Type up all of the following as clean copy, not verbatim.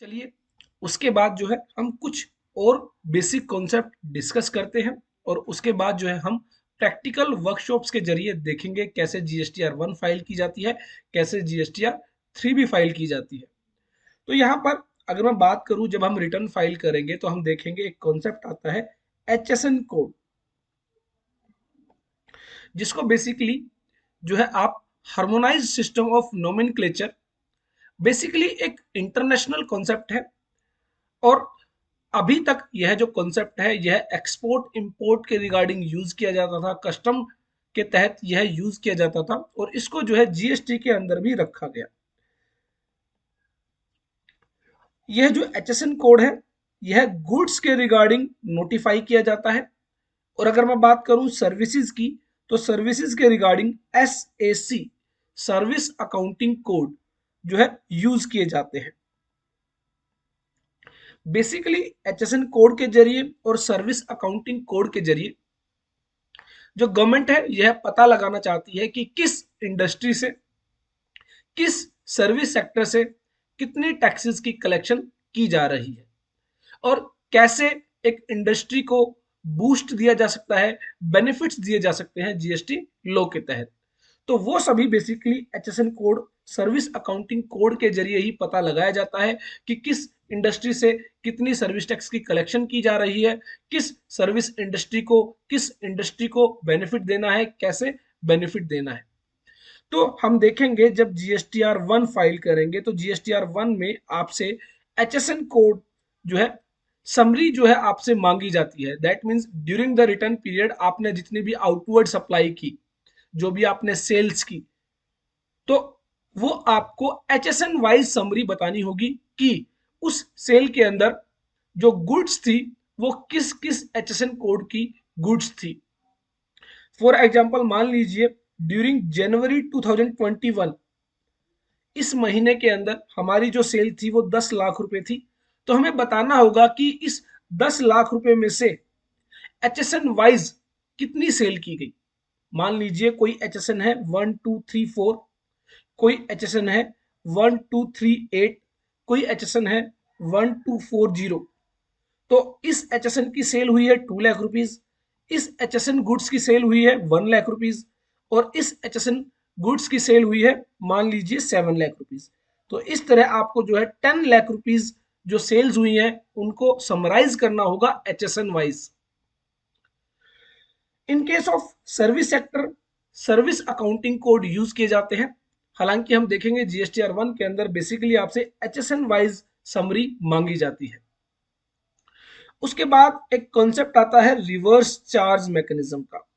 चलिए उसके बाद जो है हम कुछ और बेसिक कॉन्सेप्ट डिस्कस करते हैं और उसके बाद जो है हम प्रैक्टिकल वर्कशॉप्स के जरिए देखेंगे कैसे GSTR 1 फाइल की जाती है, कैसे GSTR 3 भी फाइल की जाती है। तो यहाँ पर अगर मैं बात करूं, जब हम रिटर्न फाइल करेंगे तो हम देखेंगे एक कॉन्सेप्ट आता है HSN कोड, जिसको बेसिकली जो है आप harmonised system of nomenclature, basically एक इंटरनेशनल कॉन्सेप्ट है। और अभी तक यह जो कॉन्सेप्ट है यह एक्सपोर्ट इंपोर्ट के रिगार्डिंग यूज किया जाता था, कस्टम के तहत यह यूज किया जाता था और इसको जो है GST के अंदर भी रखा गया। यह जो HSN कोड है यह गुड्स के रिगार्डिंग नोटिफाई किया जाता है। और अगर मैं बात करूं सर्विसेज की, तो सर्विसेज के regarding SAC service accounting code जो है यूज किए जाते हैं। बेसिकली HSN कोड के जरिए और सर्विस अकाउंटिंग कोड के जरिए जो गवर्नमेंट है यह पता लगाना चाहती है कि किस इंडस्ट्री से, किस सर्विस सेक्टर से कितनी टैक्सेस की कलेक्शन की जा रही है और कैसे एक इंडस्ट्री को बूस्ट दिया जा सकता है, बेनिफिट्स दिए जा सकते हैं GST लॉ के तहत। तो वो सभी basically HSN code, service accounting code के जरिए ही पता लगाया जाता है कि किस इंडस्ट्री से कितनी सर्विस टैक्स की कलेक्शन की जा रही है, किस इंडस्ट्री को बेनिफिट देना है, कैसे बेनिफिट देना है। तो हम देखेंगे जब GSTR 1 फाइल करेंगे तो GSTR 1 में आपसे HSN कोड जो है समरी जो है आपसे मांगी जाती है। That means during the return period आपने जितनी भी आउटवर्ड सप्लाई की, जो भी आपने सेल्स की, तो वो आपको HSN वाइज समरी बतानी होगी कि उस सेल के अंदर जो गुड्स थी वो किस किस HSN कोड की गुड्स थी। फॉर एग्जाम्पल मान लीजिए ड्यूरिंग जनवरी 2021 इस महीने के अंदर हमारी जो सेल थी वो 10 लाख रुपए थी, तो हमें बताना होगा कि इस 10 लाख रुपए में से HSN वाइज कितनी सेल की गई। मान लीजिए कोई HSN है 1234, कोई HSN है 1238, कोई HSN है 1240। तो इस HSN की सेल हुई है 2 लाख रुपीज, इस HSN गुड्स की सेल हुई है 1 लाख रुपीज और इस HSN गुड्स की सेल हुई है मान लीजिए 7 लाख रुपीज। तो इस तरह आपको जो है 10 लाख रुपीज जो सेल्स हुई हैं उनको समराइज करना होगा HSN wise. In case of service sector service accounting code use किए जाते हैं। हालांकि हम देखेंगे GSTR 1 के अंदर बेसिकली आपसे HSN वाइज समरी मांगी जाती है। उसके बाद एक कॉन्सेप्ट आता है रिवर्स चार्ज मैकेनिज्म का,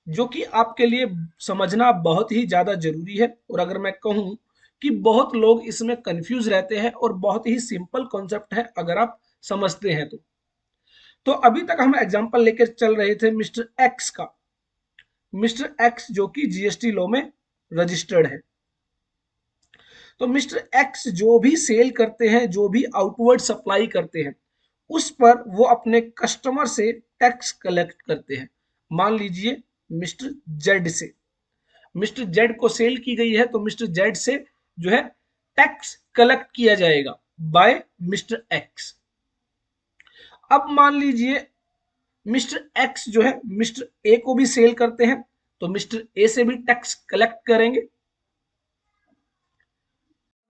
जो कि आपके लिए समझना बहुत ही ज्यादा जरूरी है। और अगर मैं कहूं कि बहुत लोग इसमें कंफ्यूज रहते हैं और बहुत ही सिंपल कॉन्सेप्ट है अगर आप समझते हैं तो अभी तक हम एग्जांपल लेकर चल रहे थे मिस्टर एक्स का, मिस्टर एक्स जो कि GST लॉ में रजिस्टर्ड है। तो मिस्टर एक्स जो भी सेल करते हैं, जो भी आउटवर्ड सप्लाई करते हैं, उस पर वो अपने कस्टमर से टैक्स कलेक्ट करते हैं। मान लीजिए मिस्टर जेड से, मिस्टर जेड को सेल की गई है तो मिस्टर जेड से जो है टैक्स कलेक्ट किया जाएगा बाय मिस्टर एक्स। अब मान लीजिए मिस्टर एक्स जो है मिस्टर ए को भी सेल करते हैं तो मिस्टर ए से भी टैक्स कलेक्ट करेंगे।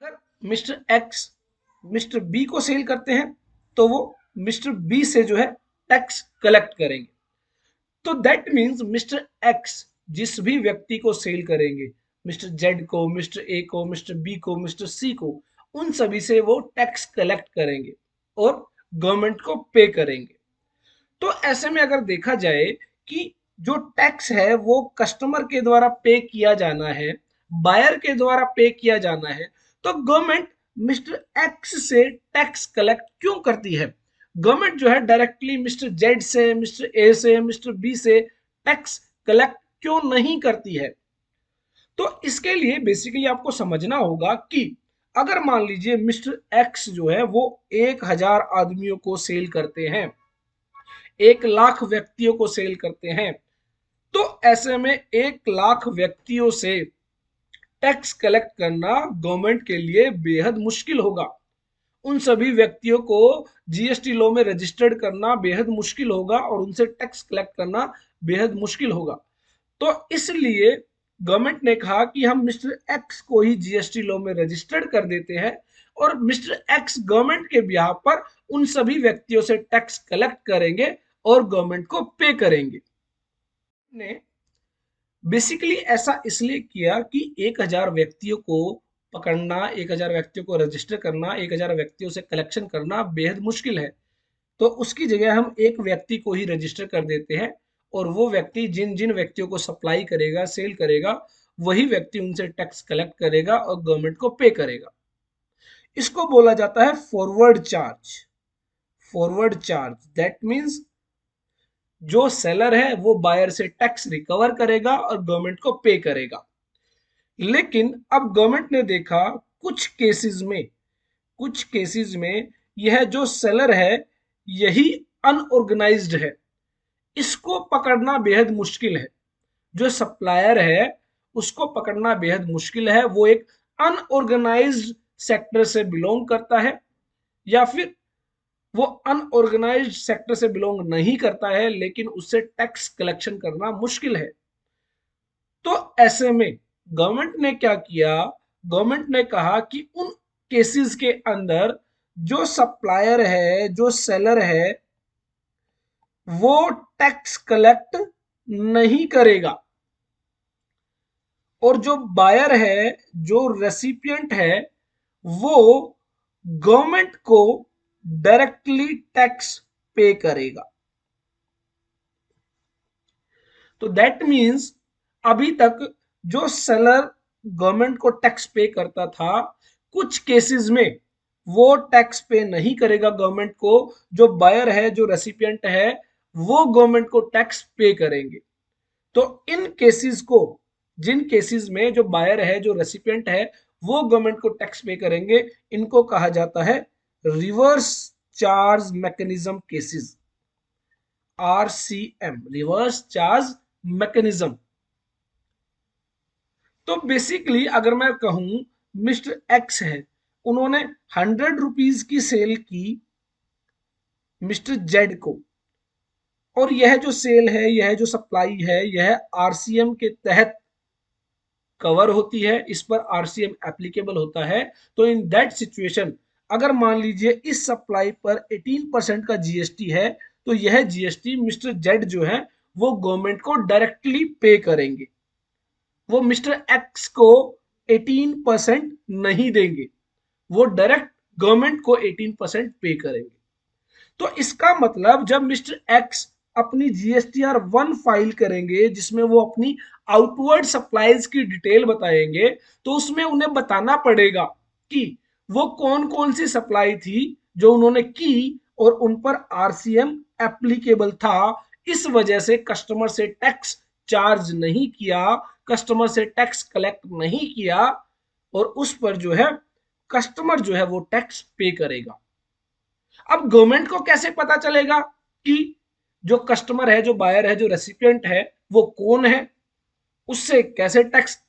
अगर मिस्टर एक्स मिस्टर बी को सेल करते हैं तो वो मिस्टर बी से जो है टैक्स कलेक्ट करेंगे। तो दैट मीन्स मिस्टर एक्स जिस भी व्यक्ति को सेल करेंगे, मिस्टर जेड को, मिस्टर ए को, मिस्टर बी को, मिस्टर सी को, उन सभी से वो टैक्स कलेक्ट करेंगे और गवर्नमेंट को पे करेंगे। तो ऐसे में अगर देखा जाए कि जो टैक्स है वो कस्टमर के द्वारा पे किया जाना है, बायर के द्वारा पे किया जाना है, तो गवर्नमेंट मिस्टर एक्स से टैक्स कलेक्ट क्यों करती है? गवर्नमेंट जो है डायरेक्टली मिस्टर जेड से, मिस्टर ए से, मिस्टर बी से टैक्स कलेक्ट क्यों नहीं करती है? तो इसके लिए बेसिकली आपको समझना होगा कि अगर मान लीजिए मिस्टर एक्स जो है वो 1000 आदमियों को सेल करते हैं, 1 लाख व्यक्तियों को सेल करते हैं, तो ऐसे में 1 लाख व्यक्तियों से टैक्स कलेक्ट करना गवर्नमेंट के लिए बेहद मुश्किल होगा। उन सभी व्यक्तियों को जीएसटी लॉ में रजिस्टर्ड करना बेहद मुश्किल होगा और उनसे टैक्स कलेक्ट करना बेहद मुश्किल होगा। तो इसलिए गवर्नमेंट ने कहा कि हम मिस्टर एक्स को ही जीएसटी लॉ में रजिस्टर्ड कर देते हैं और मिस्टर एक्स गवर्नमेंट के बिहाफ पर उन सभी व्यक्तियों से टैक्स कलेक्ट करेंगे और गवर्नमेंट को पे करेंगे। ने बेसिकली ऐसा इसलिए किया कि 1000 व्यक्तियों को पकड़ना, 1000 व्यक्तियों को रजिस्टर करना, 1000 व्यक्तियों से कलेक्शन करना बेहद मुश्किल है। तो उसकी जगह हम एक व्यक्ति को ही रजिस्टर कर देते हैं और वो व्यक्ति जिन जिन व्यक्तियों को सप्लाई करेगा, सेल करेगा, वही व्यक्ति उनसे टैक्स कलेक्ट करेगा और गवर्नमेंट को पे करेगा। इसको बोला जाता है forward charge. Forward charge that means जो सेलर है वो बायर से टैक्स रिकवर करेगा और गवर्नमेंट को पे करेगा। लेकिन अब गवर्नमेंट ने देखा कुछ केसेस में यह जो सेलर है यही अनऑर्गेनाइज्ड है, इसको पकड़ना बेहद मुश्किल है। जो सप्लायर है उसको पकड़ना बेहद मुश्किल है, वो एक अनऑर्गेनाइज्ड सेक्टर से बिलोंग करता है या फिर वो अनऑर्गेनाइज्ड सेक्टर से बिलोंग नहीं करता है लेकिन उससे टैक्स कलेक्शन करना मुश्किल है। तो ऐसे में गवर्नमेंट ने क्या किया, गवर्नमेंट ने कहा कि उन केसेस के अंदर जो सप्लायर है, जो सेलर है, वो टैक्स कलेक्ट नहीं करेगा और जो बायर है, जो रेसिपिएंट है, वो गवर्नमेंट को डायरेक्टली टैक्स पे करेगा। तो दैट मीन्स अभी तक जो सेलर गवर्नमेंट को टैक्स पे करता था, कुछ केसेस में वो टैक्स पे नहीं करेगा गवर्नमेंट को, जो बायर है, जो रेसिपिएंट है, वो गवर्नमेंट को टैक्स पे करेंगे। तो इन केसेस को, जिन केसेस में जो बायर है, जो रेसिपिएंट है, वो गवर्नमेंट को टैक्स पे करेंगे, इनको कहा जाता है reverse charge mechanism cases, RCM, reverse charge mechanism. तो बेसिकली अगर मैं कहूं मिस्टर एक्स है, उन्होंने 100 रुपीज की सेल की मिस्टर जेड को, और यह जो सेल है, यह जो सप्लाई है, यह RCM के तहत कवर होती है, इस पर RCM एप्लीकेबल होता है। तो इन दैट सिचुएशन अगर मान लीजिए इस सप्लाई पर 18% का जीएसटी है, तो यह जीएसटी मिस्टर जेड जो है वो गवर्नमेंट को डायरेक्टली पे करेंगे, वो मिस्टर एक्स को 18% नहीं देंगे, वो डायरेक्ट गवर्नमेंट को 18% पे करेंगे। तो इसका मतलब जब मिस्टर एक्स अपनी जीएसटीआर 1 फाइल करेंगे जिसमें वो अपनी आउटवर्ड सप्लाईज की डिटेल बताएंगे, तो उसमें उन्हें बताना पड़ेगा कि वो कौन कौन सी सप्लाई थी जो उन्होंने की और उन पर आरसीएम एप्लीकेबल था, इस वजह से कस्टमर से टैक्स चार्ज नहीं किया, कस्टमर से टैक्स कलेक्ट नहीं किया और उस पर जो है कस्टमर जो है वो टैक्स पे करेगा। अब गवर्नमेंट को कैसे पता चलेगा कि जो कस्टमर है, जो बायर है, जो रेसिपिएंट है, वो कौन है, उससे कैसे टैक्स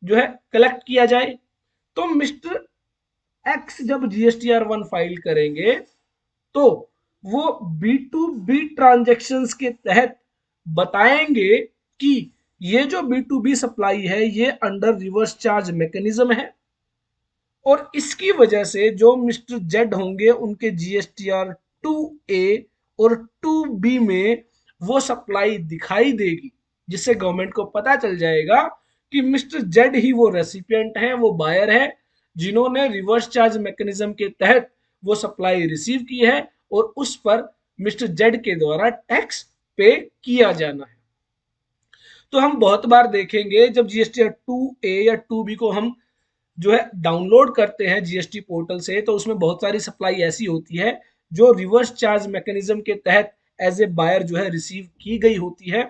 जो है कलेक्ट किया जाए? तो मिस्टर एक्स जब जीएसटीआर 1 फाइल करेंगे तो वो B2B ट्रांजैक्शंस के तहत बताएंगे कि ये जो B2B सप्लाई है ये अंडर रिवर्स चार्ज मैकेनिज्म है और इसकी वजह से जो मिस्टर जेड होंगे उनके जीएसटीआर 2A और 2B में वो सप्लाई दिखाई देगी, जिससे गवर्नमेंट को पता चल जाएगा कि मिस्टर जेड ही वो रेसिपिएंट है, वो बायर है जिन्होंने रिवर्स चार्ज मैकेनिज्म के तहत वो सप्लाई रिसीव की है और उस पर मिस्टर जेड के द्वारा टैक्स पे किया जाना है। तो हम बहुत बार देखेंगे जब जीएसटीआर 2A या 2B को हम जो है डाउनलोड करते हैं जीएसटी पोर्टल से, तो उसमें बहुत सारी सप्लाई ऐसी होती है जो रिवर्स चार्ज मैकेनिज्म के तहत एज ए बायर जो है रिसीव की गई होती है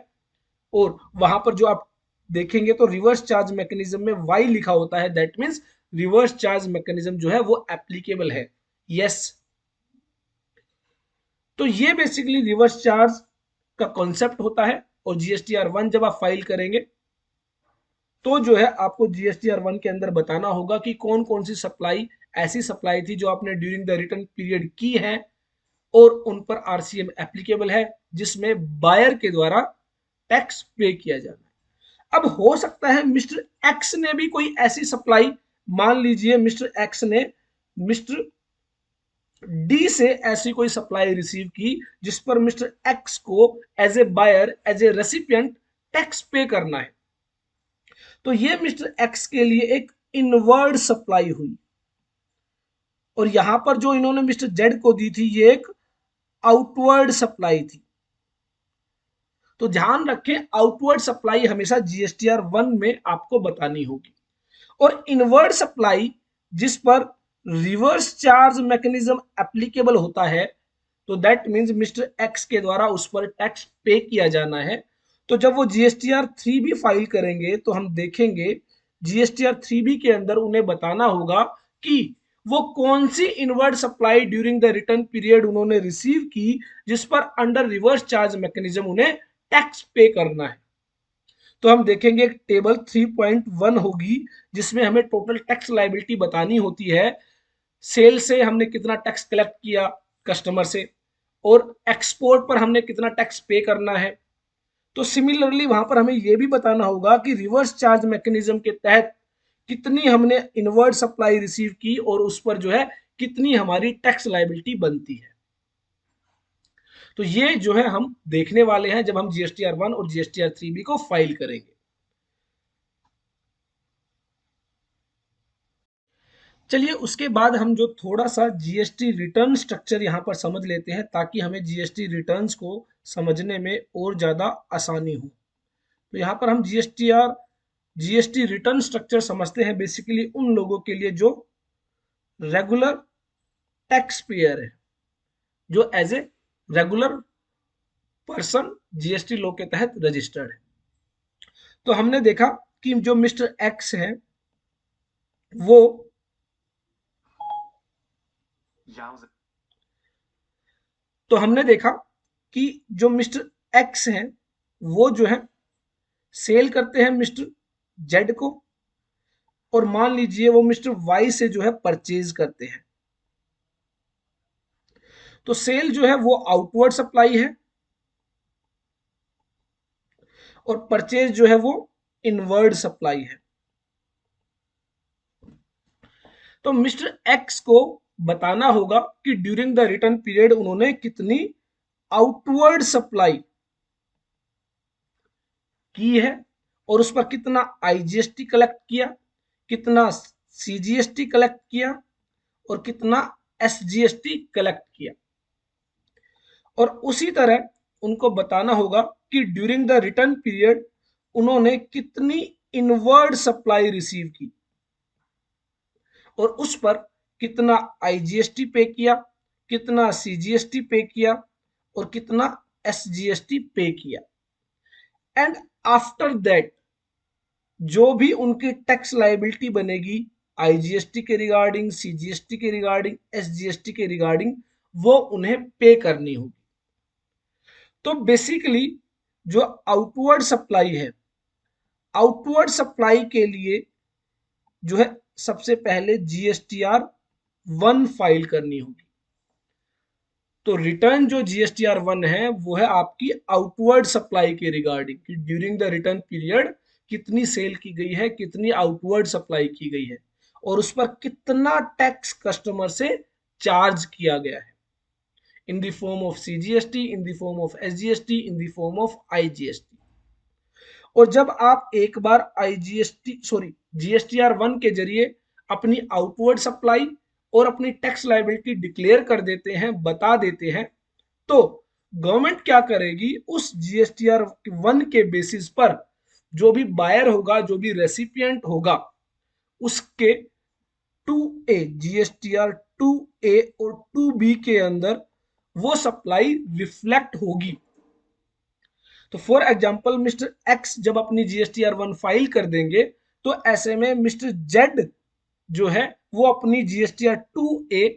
और वहां पर जो आप देखेंगे तो रिवर्स चार्ज मैकेनिज्म में वाई लिखा होता है, that means reverse charge mechanism जो है वो एप्लीकेबल है। यस, तो ये बेसिकली रिवर्स चार्ज का कॉन्सेप्ट होता है और जीएसटीआर 1 जब आप फाइल करेंगे तो जो है आपको जीएसटीआर 1 के अंदर बताना होगा कि कौन कौन सी सप्लाई ऐसी सप्लाई थी जो आपने ड्यूरिंग द रिटर्न पीरियड की है और उन पर आरसीएम एप्लीकेबल है, जिसमें बायर के द्वारा टैक्स पे किया जाना है। अब हो सकता है मिस्टर एक्स ने भी कोई ऐसी सप्लाई, मान लीजिए मिस्टर एक्स ने मिस्टर डी से ऐसी कोई सप्लाई रिसीव की जिस पर मिस्टर एक्स को as a buyer, as a recipient tax pay करना है। तो ये मिस्टर एक्स के लिए एक इनवर्ड सप्लाई हुई, और यहां पर जो इन्होंने मिस्टर जेड को दी थी ये एक आउटवर्ड सप्लाई थी। तो ध्यान रखें, आउटवर्ड सप्लाई हमेशा जीएसटीआर 1 में आपको बतानी होगी, और इनवर्ड सप्लाई जिस पर रिवर्स चार्ज मैकेनिज्म एप्लीकेबल होता है, तो दैट मींस मिस्टर एक्स के द्वारा उस पर टैक्स पे किया जाना है। तो जब वो जीएसटीआर 3 फाइल करेंगे तो हम देखेंगे जीएसटीआर 3 के अंदर उन्हें बताना होगा कि वो कौन सी inward supply during the return period उन्होंने रिसीव की जिस पर अंडर रिवर्स चार्ज मैकेनिज्म उन्हें टैक्स पे करना है। तो हम देखेंगे एक टेबल 3.1 होगी जिसमें हमें टोटल टैक्स लायबिलिटी बतानी होती है। सेल से हमने कितना टैक्स कलेक्ट किया कस्टमर से, और एक्सपोर्ट पर हमने कितना टैक्स पे करना है। तो सिमिलरली वहां पर हमें यह भी बताना होगा कि रिवर्स चार्ज मैकेनिज्म के तहत कितनी हमने इनवर्ड सप्लाई रिसीव की और उस पर जो है कितनी हमारी टैक्स लायबिलिटी बनती है। तो ये जो है हम देखने वाले हैं जब हम जीएसटीआर 1 और जीएसटीआर 3 को फाइल करेंगे। चलिए उसके बाद हम जो थोड़ा सा जीएसटी रिटर्न स्ट्रक्चर यहाँ पर समझ लेते हैं ताकि हमें जीएसटी रिटर्न्स को समझने में और ज़्यादा आसानी हो। तो यहाँ पर हम जीएसटी रिटर्न स्ट्रक्चर समझते हैं बेसिकली उन लोगों के लिए जो रेगुलर टैक्स पेयर है, जो as a regular person GST law के तहत रजिस्टर्ड है। तो हमने देखा कि जो मिस्टर एक्स है वो तो हमने देखा कि जो मिस्टर एक्स हैं वो जो है सेल करते हैं मिस्टर जेड को, और मान लीजिए वो मिस्टर वाई से जो है परचेज करते हैं। तो सेल जो है वो आउटवर्ड सप्लाई है और परचेज जो है वो इनवर्ड सप्लाई है। तो मिस्टर एक्स को बताना होगा कि ड्यूरिंग द रिटर्न पीरियड उन्होंने कितनी आउटवर्ड सप्लाई की है और उस पर कितना आईजीएसटी कलेक्ट किया, कितना सीजीएसटी कलेक्ट किया और कितना एसजीएसटी कलेक्ट किया। और उसी तरह उनको बताना होगा कि ड्यूरिंग द रिटर्न पीरियड उन्होंने कितनी इनवर्ड सप्लाई रिसीव की और उस पर कितना आईजीएसटी पे किया, कितना सीजीएसटी पे किया और कितना एसजीएसटी पे किया। एंड आफ्टर दैट जो भी उनकी टैक्स लायबिलिटी बनेगी आईजीएसटी के रिगार्डिंग, सीजीएसटी के रिगार्डिंग, एसजीएसटी के रिगार्डिंग, वो उन्हें पे करनी होगी। तो बेसिकली जो आउटवर्ड सप्लाई है, आउटवर्ड सप्लाई के लिए जो है सबसे पहले जीएसटीआर 1 फाइल करनी होगी। तो रिटर्न जो जीएसटीआर 1 है वो है आपकी आउटवर्ड सप्लाई के रिगार्डिंग कि ड्यूरिंग द रिटर्न पीरियड कितनी सेल की गई है, कितनी आउटवर्ड सप्लाई की गई है और उस पर कितना टैक्स कस्टमर से चार्ज किया गया है in the form of CGST, in the form of SGST, in the form of IGST. और जब आप एक बार जीएसटीआर 1 के जरिए अपनी आउटवर्ड सप्लाई और अपनी टैक्स लायबिलिटी डिक्लेयर कर देते हैं, बता देते हैं, तो गवर्नमेंट क्या करेगी, उस जीएसटीआर 1 के बेसिस पर जो भी बायर होगा, जो भी रेसिपिएंट होगा, उसके 2A जीएसटीआर 2A और 2B के अंदर वो सप्लाई रिफ्लेक्ट होगी। तो फॉर एग्जांपल मिस्टर एक्स जब अपनी जीएसटीआर 1 फाइल कर देंगे तो ऐसे में मिस्टर जेड जो है वो अपनी जीएसटीआर 2A,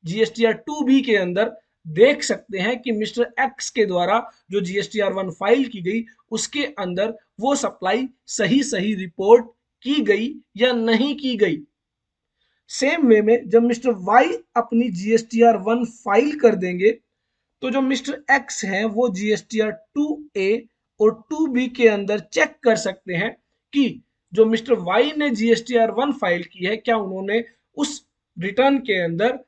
जीएसटीआर 2B के अंदर देख सकते हैं कि मिस्टर एक्स के द्वारा जो GSTR1 फाइल की गई उसके अंदर वो सप्लाई सही सही रिपोर्ट की गई या नहीं की गई। सेम वे में जब मिस्टर वाई अपनी GSTR1 फाइल कर देंगे तो जो मिस्टर एक्स हैं वो GSTR2A और 2B के अंदर चेक कर सकते हैं कि जो मिस्टर वाई ने GSTR1 फाइल की है क्या उन्होंने उस रिटर्न के अंदर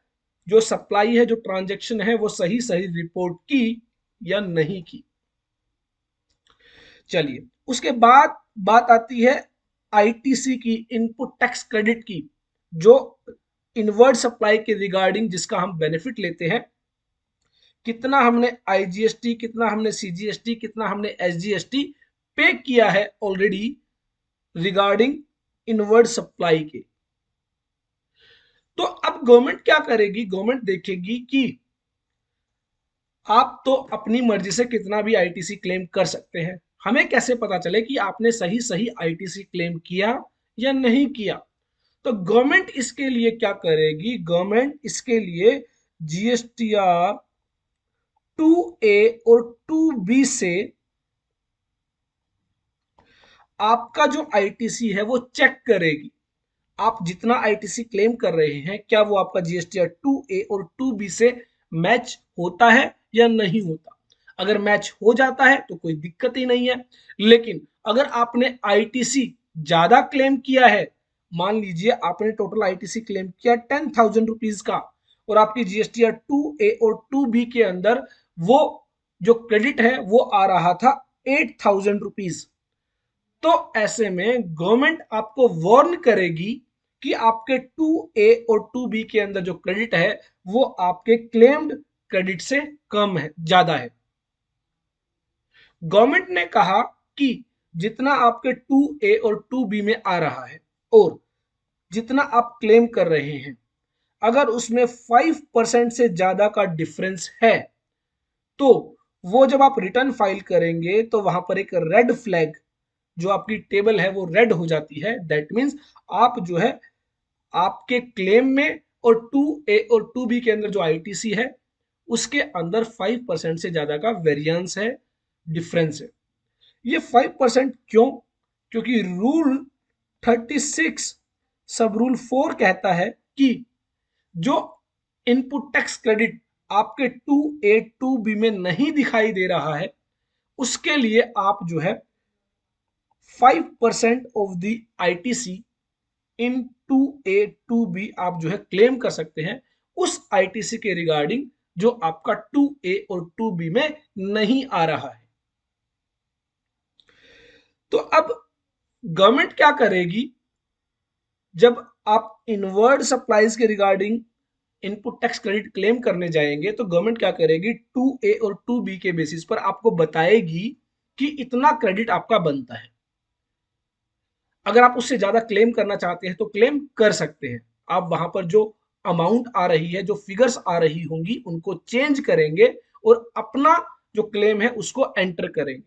जो सप्लाई है, जो ट्रांजैक्शन है, वो सही सही रिपोर्ट की या नहीं की। चलिए उसके बाद बात आती है आईटीसी की, इनपुट टैक्स क्रेडिट की, जो इनवर्ड सप्लाई के रिगार्डिंग जिसका हम बेनिफिट लेते हैं। कितना हमने आईजीएसटी, कितना हमने सीजीएसटी, कितना हमने एसजीएसटी पे किया है ऑलरेडी रिगार्डिंग इनवर्ड सप्लाई के। तो अब गवर्नमेंट क्या करेगी, गवर्नमेंट देखेगी कि आप तो अपनी मर्जी से कितना भी आईटीसी क्लेम कर सकते हैं, हमें कैसे पता चले कि आपने सही सही आईटीसी क्लेम किया या नहीं किया। तो गवर्नमेंट इसके लिए क्या करेगी, गवर्नमेंट इसके लिए जीएसटीआर 2A और 2B से आपका जो आईटीसी है वो चेक करेगी। आप जितना आईटीसी क्लेम कर रहे हैं क्या वो आपका जीएसटीआर 2A और 2B से मैच होता है या नहीं होता। अगर मैच हो जाता है तो कोई दिक्कत ही नहीं है, लेकिन अगर आपने आईटीसी ज्यादा क्लेम किया है, मान लीजिए आपने टोटल आईटीसी क्लेम किया 10,000 रुपीज का और आपकी जीएसटीआर 2A और 2B के अंदर वो जो क्रेडिट है वो आ रहा था 8,000 रुपीज, तो ऐसे में गवर्नमेंट आपको वार्न करेगी कि आपके 2A और 2B के अंदर जो क्रेडिट है वो आपके क्लेम्ड क्रेडिट से कम है, ज्यादा है। गवर्नमेंट ने कहा कि जितना आपके 2A और 2B में आ रहा है और जितना आप क्लेम कर रहे हैं, अगर उसमें 5% से ज्यादा का डिफरेंस है तो वो जब आप रिटर्न फाइल करेंगे तो वहां पर एक रेड फ्लैग जो आपकी टेबल है वो रेड हो जाती है। दैट मीन्स आप जो है आपके क्लेम में और 2A और 2B के अंदर जो आईटीसी है उसके अंदर 5% से ज्यादा का वेरिएंस है, डिफरेंस है। ये 5% क्यों, क्योंकि रूल 36 सब रूल 4 कहता है कि जो इनपुट टैक्स क्रेडिट आपके 2A 2B में नहीं दिखाई दे रहा है उसके लिए आप जो है 5% of the ITC in 2A 2B आप जो है क्लेम कर सकते हैं उस आईटीसी के रिगार्डिंग जो आपका 2A और 2B में नहीं आ रहा है। तो अब गवर्नमेंट क्या करेगी, जब आप इनवर्ड सप्लाईज के regarding input tax credit claim करने जाएंगे तो गवर्नमेंट क्या करेगी, 2A और 2B के बेसिस पर आपको बताएगी कि इतना क्रेडिट आपका बनता है। अगर आप उससे ज्यादा क्लेम करना चाहते हैं तो क्लेम कर सकते हैं। आप वहां पर जो अमाउंट आ रही है, जो फिगर्स आ रही होंगी उनको चेंज करेंगे और अपना जो क्लेम है उसको एंटर करेंगे।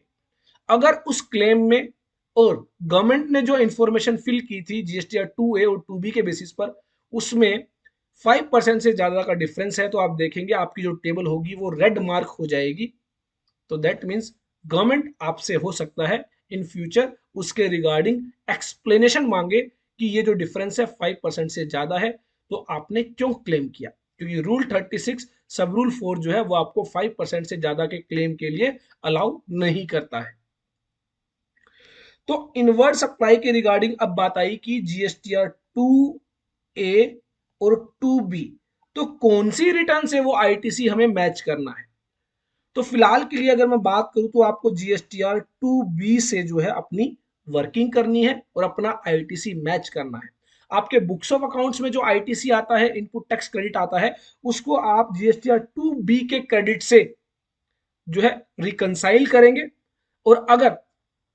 अगर उस क्लेम में और गवर्नमेंट ने जो इंफॉर्मेशन फिल की थी जीएसटीआर 2A और 2B के बेसिस पर उसमें 5% से ज्यादा का डिफरेंस है तो आप देखेंगे आपकी जो टेबल होगी वो रेड मार्क हो जाएगी। तो दैट मीन्स गवर्नमेंट आपसे हो सकता है इन फ्यूचर उसके रिगार्डिंग एक्सप्लेनेशन मांगे कि ये जो डिफरेंस है 5% से ज्यादा है तो आपने क्यों क्लेम किया, क्योंकि रूल 36 सब रूल 4 जो है वो आपको 5% से ज्यादा के क्लेम के लिए अलाउ नहीं करता है। तो इनवर्ड सप्लाई के रिगार्डिंग अब बात आई कि जीएसटीआर 2A और 2B, तो कौन सी रिटर्न से वो आईटीसी हमें मैच करना है। तो फिलहाल के लिए अगर मैं बात करूं तो आपको जीएसटीआर 2B से जो है अपनी वर्किंग करनी है और अपना आईटीसी मैच करना है। आपके बुक्स ऑफ अकाउंट्स में जो आईटीसी आता है, इनपुट टैक्स क्रेडिट आता है, उसको आप जीएसटीआर 2B के क्रेडिट से जो है रिकंसाइल करेंगे और अगर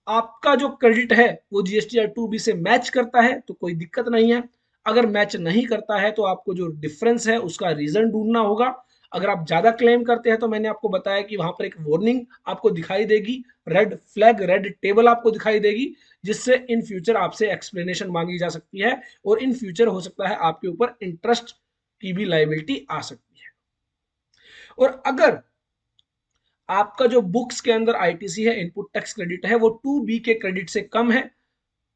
आपका जो क्रेडिट है वो जीएसटीआर 2B से मैच करता है तो कोई दिक्कत नहीं है। अगर मैच नहीं करता है तो आपको जो डिफरेंस है उसका रीजन ढूंढना होगा। अगर आप ज्यादा क्लेम करते हैं तो मैंने आपको बताया कि वहां पर एक वार्निंग आपको दिखाई देगी, रेड फ्लैग, रेड टेबल आपको दिखाई देगी, जिससे इन फ्यूचर आपसे एक्सप्लेनेशन मांगी जा सकती है और इन फ्यूचर हो सकता है आपके ऊपर इंटरेस्ट की भी लायबिलिटी आ सकती है। और अगर आपका जो बुक्स के अंदर आईटीसी है, इनपुट टैक्स क्रेडिट है, वो 2B के क्रेडिट से कम है,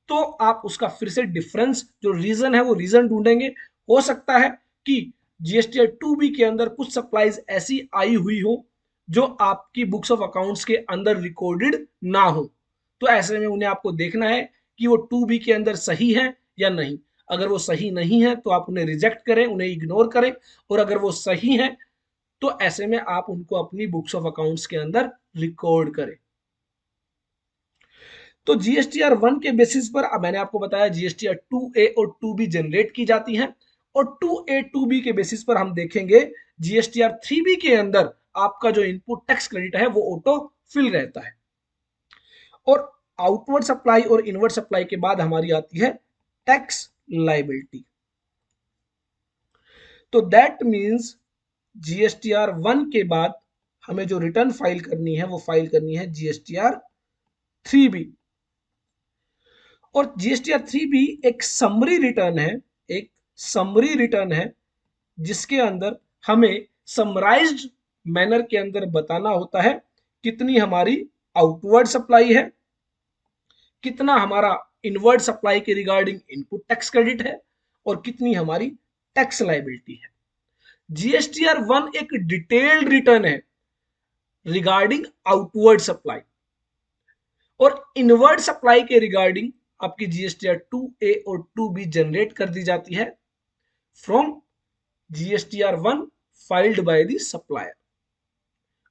तो आप उसका फिर से डिफरेंस जो रीजन है वो रीजन ढूंढेंगे। हो सकता है कि जीएसटीआर 2B के अंदर कुछ सप्लाईज ऐसी आई हुई हो जो आपकी बुक्स ऑफ अकाउंट्स के अंदर रिकॉर्डेड ना हो, तो ऐसे में उन्हें आपको देखना है कि वो 2B के अंदर सही है या नहीं। अगर वो सही नहीं है तो आप उन्हें रिजेक्ट करें, उन्हें इग्नोर करें, और अगर वो सही है तो ऐसे में आप उनको अपनी बुक्स ऑफ अकाउंट्स के अंदर रिकॉर्ड करें। तो जीएसटीआर 1 के बेसिस पर अब मैंने आपको बताया जीएसटीआर 2A और 2B जनरेट की जाती हैं, और 2A 2B के बेसिस पर हम देखेंगे जीएसटीआर 3B के अंदर आपका जो इनपुट टैक्स क्रेडिट है वो ऑटो फिल रहता है। और आउटवर्ड सप्लाई और इनवर्ड सप्लाई के बाद हमारी आती है टैक्स लायबिलिटी। तो दैट मींस जीएसटीआर 1 के बाद हमें जो रिटर्न फाइल करनी है वो फाइल करनी है जीएसटीआर 3B। और जीएसटीआर 3B एक समरी रिटर्न है, एक समरी रिटर्न है जिसके अंदर हमें समराइज्ड मैनर के अंदर बताना होता है कितनी हमारी आउटवर्ड सप्लाई है, कितना हमारा इनवर्ड सप्लाई के रिगार्डिंग इनपुट टैक्स क्रेडिट है, और कितनी हमारी टैक्स लायबिलिटी है। जीएसटीआर 1 एक डिटेल्ड रिटर्न है रिगार्डिंग आउटवर्ड सप्लाई, और इनवर्ड सप्लाई के रिगार्डिंग आपकी जीएसटीआर 2A और 2B जनरेट कर दी जाती है from GSTR 1 filed by the supplier,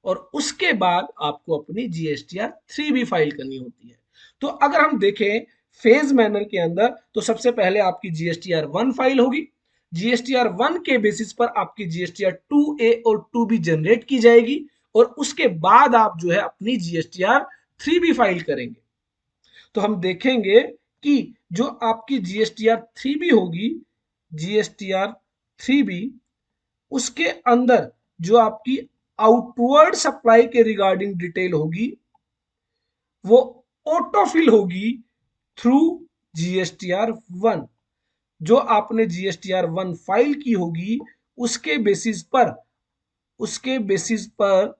और उसके बाद आपको अपनी जीएसटीआर 3B फाइल करनी होती है। तो अगर हम देखें फेज मैनर के अंदर, तो सबसे पहले आपकी जीएसटीआर 1 फाइल होगी, जीएसटीआर 1 के बेसिस पर आपकी जीएसटीआर 2A और 2B जनरेट की जाएगी, और उसके बाद आप जो है अपनी जीएसटीआर 3B फाइल करेंगे। तो हम देखेंगे कि जो आपकी जीएसटीआर 3B होगी, जीएसटीआर 3B, उसके अंदर जो आपकी आउटवर्ड सप्लाई के रिगार्डिंग डिटेल होगी वो ऑटोफिल होगी थ्रू जीएसटीआर 1। जो आपने जीएसटीआर 1 फाइल की होगी उसके बेसिस पर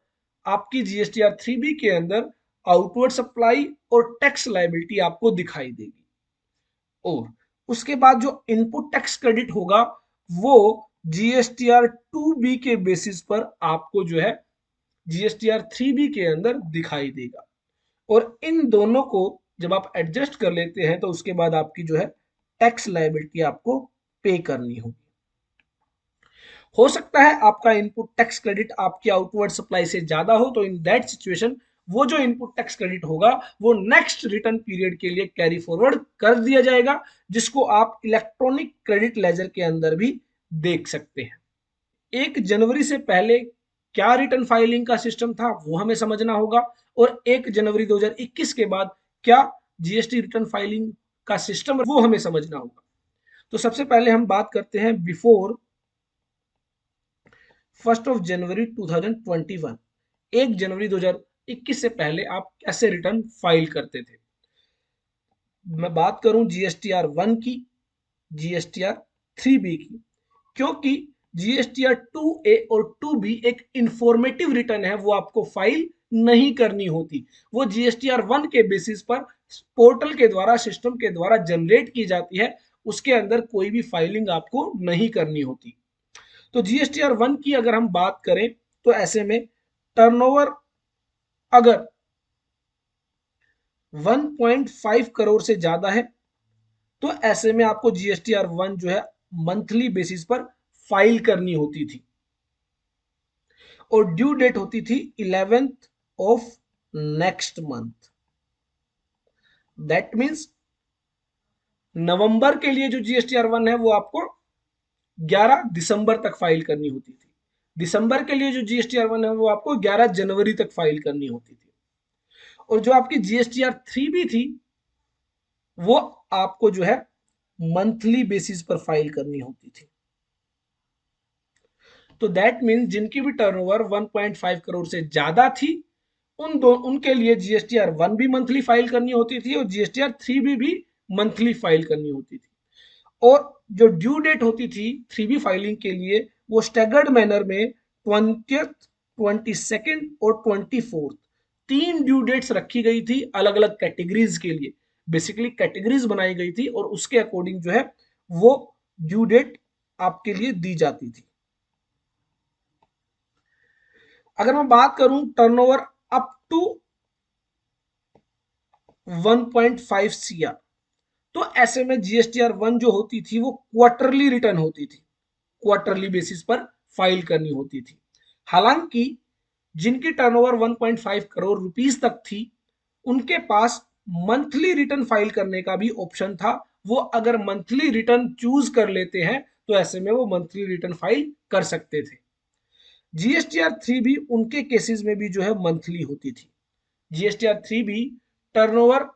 आपकी जीएसटीआर 3B के अंदर आउटवर्ड सप्लाई और टैक्स लायबिलिटी आपको दिखाई देगी। और उसके बाद जो इनपुट टैक्स क्रेडिट होगा वो जीएसटीआर 2B के बेसिस पर आपको जो है जीएसटीआर 3B के अंदर दिखाई देगा। और इन दोनों को जब आप एडजस्ट कर लेते हैं तो उसके बाद आपकी जो है टैक्स लायबिलिटी आपको पे करनी होगी। हो सकता है आपका इनपुट टैक्स क्रेडिट आपकी आउटवर्ड सप्लाई से ज्यादा हो, तो इन दैट सिचुएशन वो जो इनपुट टैक्स क्रेडिट होगा वो नेक्स्ट रिटर्न पीरियड के लिए कैरी फॉरवर्ड कर दिया जाएगा, जिसको आप इलेक्ट्रॉनिक क्रेडिट लेजर के अंदर भी देख सकते हैं। 1 जनवरी से पहले क्या रिटर्न फाइलिंग का सिस्टम था वो हमें समझना होगा, और 1 जनवरी 2021 के बाद क्या जीएसटी रिटर्न फाइलिंग का सिस्टम वो हमें समझना होगा। तो सबसे पहले हम बात करते हैं बिफोर 1 जनवरी 2021। 1 जनवरी 2021 से पहले आप कैसे रिटर्न फाइल करते थे। मैं बात करूं जीएसटीआर 1 की, जीएसटीआर 3B की, क्योंकि जीएसटीआर 2A और 2B एक इंफॉर्मेटिव रिटर्न है, वो आपको फाइल नहीं करनी होती। वो जीएसटीआर 1 के बेसिस पर पोर्टल के द्वारा, सिस्टम के द्वारा जनरेट की जाती है, उसके अंदर कोई भी फाइलिंग आपको नहीं करनी होती। तो जीएसटीआर 1 की अगर हम बात करें तो ऐसे में टर्नओवर अगर 1.5 करोड़ से ज्यादा है तो ऐसे में आपको जीएसटीआर 1 जो है मंथली बेसिस पर फाइल करनी होती थी, और ड्यू डेट होती थी 11th of next month. That means नवंबर के लिए जो जीएसटीआर 1 है वो आपको 11 दिसंबर तक फाइल करनी होती थी। दिसंबर के लिए जो जीएसटीआर 1 है वो आपको 11 जनवरी तक फाइल करनी होती थी। और जो आपकी जीएसटीआर 3B थी वो आपको जो है मंथली बेसिस पर फाइल करनी होती थी। तो दैट मींस जिनकी भी टर्नओवर 1.5 करोड़ से ज्यादा थी उनके लिए जीएसटीआर 1 भी मंथली फाइल करनी होती थी, और जीएसटीआर 3B भी मंथली फाइल करनी होती थी। और जो ड्यू डेट होती थी 3B फाइलिंग के लिए वो स्टैगर्ड मैनर में 20th 22 और 24 तीन ड्यू डेट्स रखी गई थी अलग अलग कैटेगरीज के लिए। बेसिकली कैटेगरीज बनाई गई थी और उसके अकॉर्डिंग जो है वो ड्यू डेट आपके लिए दी जाती थी। अगर मैं बात करूं टर्नओवर अप टू 1.5 सीआर, तो ऐसे में जीएसटीआर 1 जो होती थी वो क्वार्टरली रिटर्न होती थी, क्वार्टरली बेसिस पर फाइल करनी होती थी। हालांकि जिनकी टर्नओवर 1.5 करोड़ रुपीस तक थी उनके पास मंथली रिटर्न फाइल करने का भी ऑप्शन था। वो अगर मंथली रिटर्न चूज कर लेते हैं तो ऐसे में वो मंथली रिटर्न फाइल कर सकते थे। जीएसटीआर 3 भी उनके केसेस में भी जो है मंथली होती थी। जीएसटीआर 3 भी टर्नओवर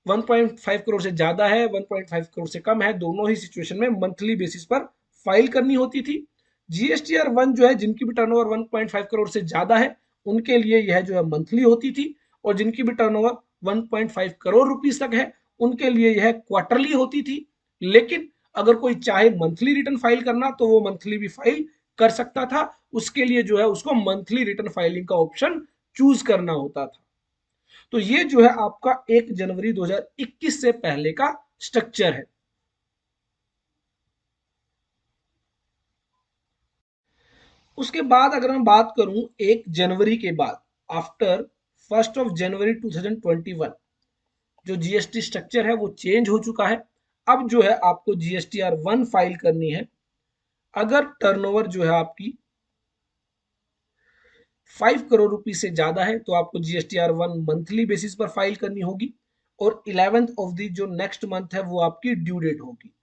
1.5 करोड़ से ज्यादा है, 1.5 करोड़ से कम है, दोनों ही सिचुएशन में मंथली बेसिस पर फाइल करनी होती थी। जीएसटीआर 1 जो है जिनकी भी टर्नओवर 1.5 करोड़ से ज्यादा है उनके लिए यह जो है मंथली होती थी, और जिनकी भी टर्नओवर 1.5 करोड़ रुपीस तक है उनके लिए यह क्वार्टरली होती थी। लेकिन अगर कोई चाहे मंथली रिटर्न फाइल करना तो वो मंथली भी फाइल कर सकता था, उसके लिए जो है उसको मंथली रिटर्न फाइलिंग का ऑप्शन चूज करना होता था। तो ये जो है आपका 1 जनवरी 2021 से पहले का स्ट्रक्चर है। उसके बाद अगर मैं बात करूं 1 जनवरी के बाद, आफ्टर 1 जनवरी 2021 जो जीएसटी स्ट्रक्चर है वो चेंज हो चुका है। अब जो है आपको जीएसटीआर 1 फाइल करनी है। अगर टर्नओवर जो है आपकी 5 करोड़ रुपीस से ज्यादा है तो आपको जीएसटीआर 1 मंथली बेसिस पर फाइल करनी होगी, और 11th ऑफ द जो नेक्स्ट मंथ है वो आपकी ड्यू डेट होगी।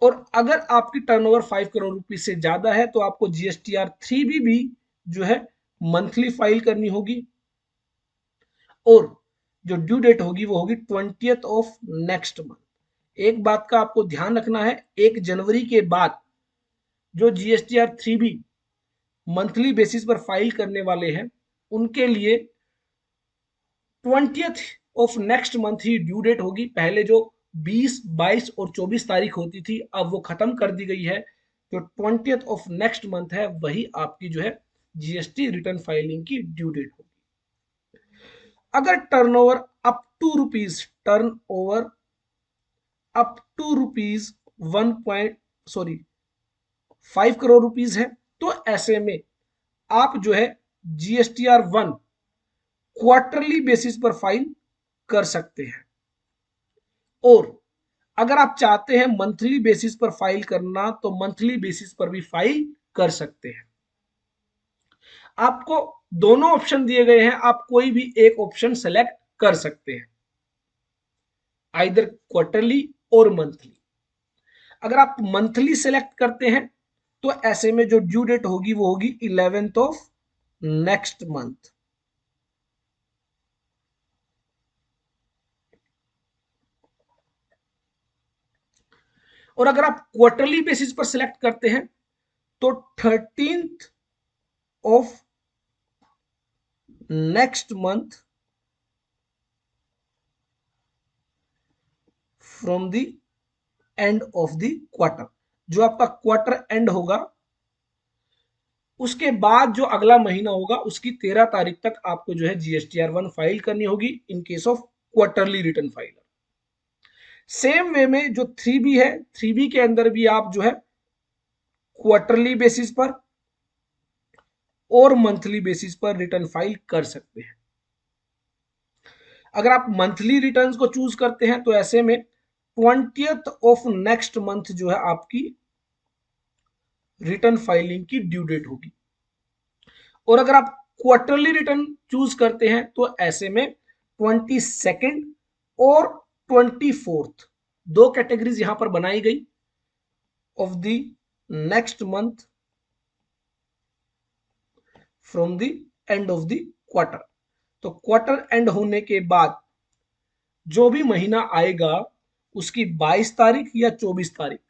और अगर आपकी टर्नओवर 5 करोड़ रुपीस से ज्यादा है तो आपको जीएसटीआर 3 भी जो है मंथली फाइल करनी होगी, और जो ड्यू डेट होगी वो होगी 20th ऑफ नेक्स्ट मंथ। एक बात का आपको ध्यान रखना है, 1 जनवरी के बाद जो जीएसटीआर 3 भी मंथली बेसिस पर फाइल करने वाले हैं उनके लिए 20th ऑफ नेक्स्ट मंथ ही ड्यू डेट होगी। पहले जो 20, 22 और 24 तारीख होती थी अब वो खत्म कर दी गई है। जो 20th ऑफ नेक्स्ट मंथ है वही आपकी जो है जीएसटी रिटर्न फाइलिंग की ड्यू डेट होगी। अगर turnover up to rupees turnover up to rupees 5 crore rupees है तो ऐसे में आप जो है जीएसटीआर 1 क्वार्टरली बेसिस पर फाइल कर सकते हैं, और अगर आप चाहते हैं मंथली बेसिस पर फाइल करना तो मंथली बेसिस पर भी फाइल कर सकते हैं। आपको दोनों ऑप्शन दिए गए हैं, आप कोई भी एक ऑप्शन सेलेक्ट कर सकते हैं, आइदर क्वार्टरली और मंथली। अगर आप मंथली सेलेक्ट करते हैं तो ऐसे में जो ड्यू डेट होगी वो होगी 11th ऑफ नेक्स्ट मंथ। और अगर आप क्वार्टरली बेसिस पर सिलेक्ट करते हैं तो 13th of next month from the end of the quarter. जो आपका क्वार्टर एंड होगा उसके बाद जो अगला महीना होगा उसकी 13 तारीख तक आपको जो है जीएसटीआर 1 फाइल करनी होगी in case of quarterly return filer. Same way में जो 3B है, 3B के अंदर भी आप जो है क्वार्टरली बेसिस पर और मंथली बेसिस पर रिटर्न फाइल कर सकते हैं। अगर आप मंथली रिटर्न्स को चूज करते हैं तो ऐसे में 20th ऑफ नेक्स्ट मंथ जो है आपकी रिटर्न फाइलिंग की ड्यू डेट होगी, और अगर आप क्वार्टरली रिटर्न चूज करते हैं तो ऐसे में 22 और 24 दो कैटेगरीज यहां पर बनाई गई of the next month from the end of the quarter. तो क्वार्टर एंड होने के बाद जो भी महीना आएगा उसकी 22 तारीख या 24 तारीख,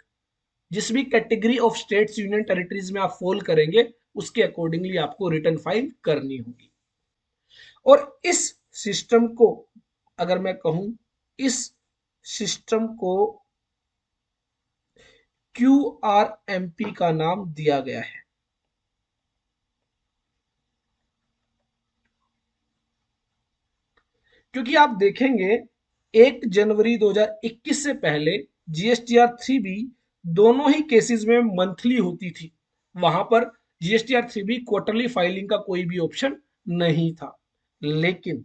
जिस भी category of states union territories में आप फॉल करेंगे उसके अकॉर्डिंगली आपको रिटर्न फाइल करनी होगी। और इस सिस्टम को अगर मैं कहूं, इस सिस्टम को QRMP का नाम दिया गया है। क्योंकि आप देखेंगे 1 जनवरी 2021 से पहले जीएसटीआर 3B दोनों ही केसेस में मंथली होती थी, वहां पर जीएसटीआर 3B क्वार्टरली फाइलिंग का कोई भी ऑप्शन नहीं था। लेकिन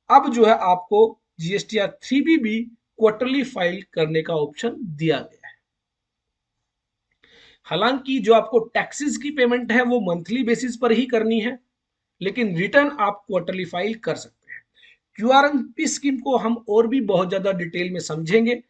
अब जो है आपको जीएसटीआर 3B भी क्वार्टरली फाइल करने का ऑप्शन दिया गया है। हालांकि जो आपको टैक्सेस की पेमेंट है वो मंथली बेसिस पर ही करनी है, लेकिन रिटर्न आप क्वार्टरली फाइल कर सकते हैं। क्यूआरएमपी स्कीम को हम और भी बहुत ज्यादा डिटेल में समझेंगे,